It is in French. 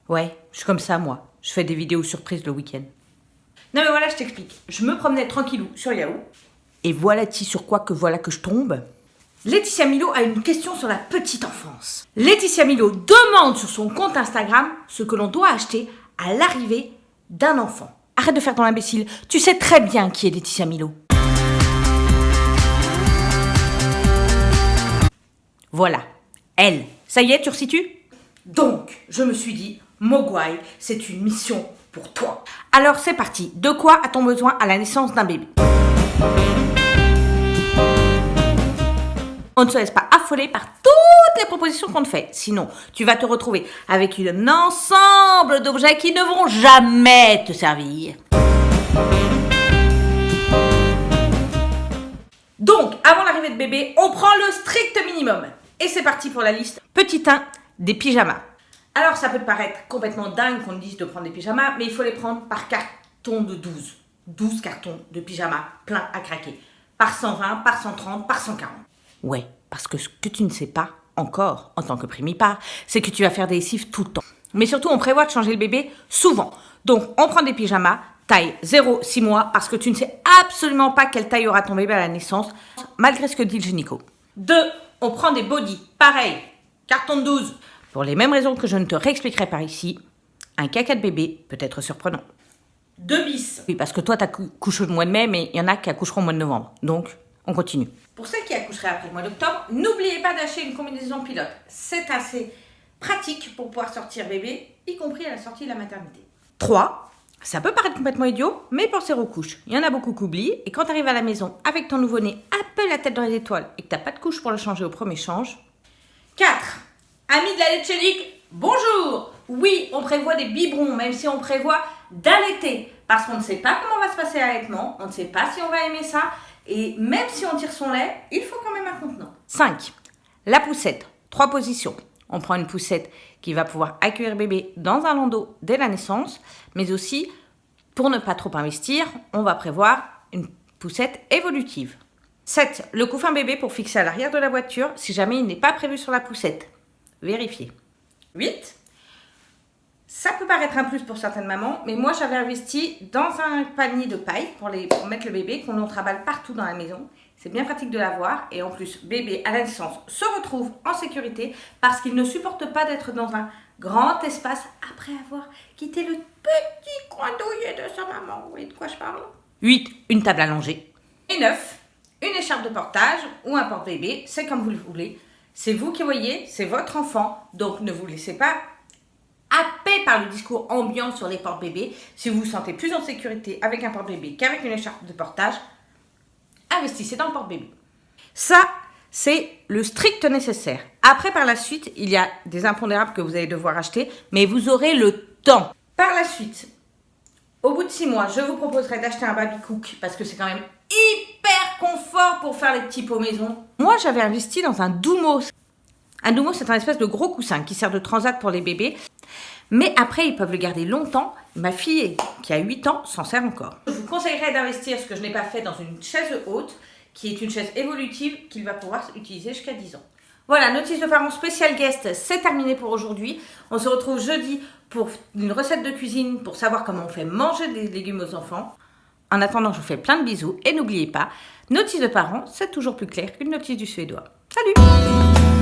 Ouais, je suis comme ça, moi. Je fais des vidéos surprises le week-end. Non mais voilà, je t'explique. Je me promenais tranquillou sur Yahoo. Et voilà-t-il sur quoi que je tombe. Laetitia Milo a une question sur la petite enfance. Laetitia Milo demande sur son compte Instagram ce que l'on doit acheter à l'arrivée d'un enfant. Arrête de faire ton imbécile. Tu sais très bien qui est Laetitia Milo. Voilà, elle. Ça y est, tu resitues ? Donc, je me suis dit, Mogwai, c'est une mission pour toi. Alors c'est parti. De quoi a-t-on besoin à la naissance d'un bébé ? On ne se laisse pas affoler par toutes les propositions qu'on te fait. Sinon, tu vas te retrouver avec un ensemble d'objets qui ne vont jamais te servir. Donc, avant l'arrivée de bébé, on prend le strict minimum. Et c'est parti pour la liste. Petit 1, des pyjamas. Alors, ça peut te paraître complètement dingue qu'on te dise de prendre des pyjamas, mais il faut les prendre par carton de 12. 12 cartons de pyjamas pleins à craquer. Par 120, par 130, par 140. Ouais, parce que ce que tu ne sais pas encore, en tant que primipare, c'est que tu vas faire des lessives tout le temps. Mais surtout, on prévoit de changer le bébé souvent. Donc, on prend des pyjamas, taille 0-6 mois, parce que tu ne sais absolument pas quelle taille aura ton bébé à la naissance, malgré ce que dit le gynéco. 2, on prend des bodys, pareil, carton de 12. Pour les mêmes raisons que je ne te réexpliquerai par ici, un caca de bébé peut être surprenant. 2 bis. Oui, parce que toi, tu accouches au mois de mai, mais il y en a qui accoucheront au mois de novembre. Donc, on continue. Pour celles qui accoucheraient après le mois d'octobre, n'oubliez pas d'acheter une combinaison pilote. C'est assez pratique pour pouvoir sortir bébé, y compris à la sortie de la maternité. 3, ça peut paraître complètement idiot, mais pensez aux couches. Il y en a beaucoup qui oublient, et quand tu arrives à la maison avec ton nouveau-né un peu la tête dans les étoiles et que tu n'as pas de couche pour le changer au premier change. 4, amis de la Letchelique, bonjour. Oui, on prévoit des biberons, même si on prévoit d'allaiter, parce qu'on ne sait pas comment va se passer l'allaitement, on ne sait pas si on va aimer ça, et même si on tire son lait, il faut quand même un contenant. 5, la poussette, 3 positions. On prend une poussette qui va pouvoir accueillir bébé dans un landau dès la naissance, mais aussi, pour ne pas trop investir, on va prévoir une poussette évolutive. 7, le couffin bébé pour fixer à l'arrière de la voiture si jamais il n'est pas prévu sur la poussette. Vérifiez. 8, ça peut paraître un plus pour certaines mamans, mais moi j'avais investi dans un panier de paille pour mettre le bébé, qu'on en travaille partout dans la maison. C'est bien pratique de l'avoir et en plus, bébé à la naissance se retrouve en sécurité parce qu'il ne supporte pas d'être dans un grand espace après avoir quitté le petit coin douillet de sa maman. Vous voyez de quoi je parle ? 8, une table allongée. Et 9, une écharpe de portage ou un porte-bébé, c'est comme vous le voulez. C'est vous qui voyez, c'est votre enfant, donc ne vous laissez pas happé par le discours ambiant sur les porte-bébés. Si vous vous sentez plus en sécurité avec un porte-bébé qu'avec une écharpe de portage, investissez dans le porte-bébé. Ça, c'est le strict nécessaire. Après, par la suite, il y a des impondérables que vous allez devoir acheter, mais vous aurez le temps. Par la suite, au bout de 6 mois, je vous proposerai d'acheter un baby cook parce que c'est quand même hyper confort pour faire les petits pots maison. Moi, j'avais investi dans un Doumo. Un Doumo, c'est un espèce de gros coussin qui sert de transat pour les bébés. Mais après, ils peuvent le garder longtemps. Ma fille, qui a 8 ans, s'en sert encore. Je vous conseillerais d'investir, ce que je n'ai pas fait, dans une chaise haute, qui est une chaise évolutive qu'il va pouvoir utiliser jusqu'à 10 ans. Voilà, notice de parents spécial guest, c'est terminé pour aujourd'hui. On se retrouve jeudi pour une recette de cuisine pour savoir comment on fait manger des légumes aux enfants. En attendant, je vous fais plein de bisous et n'oubliez pas, notice de parents, c'est toujours plus clair qu'une notice du suédois. Salut!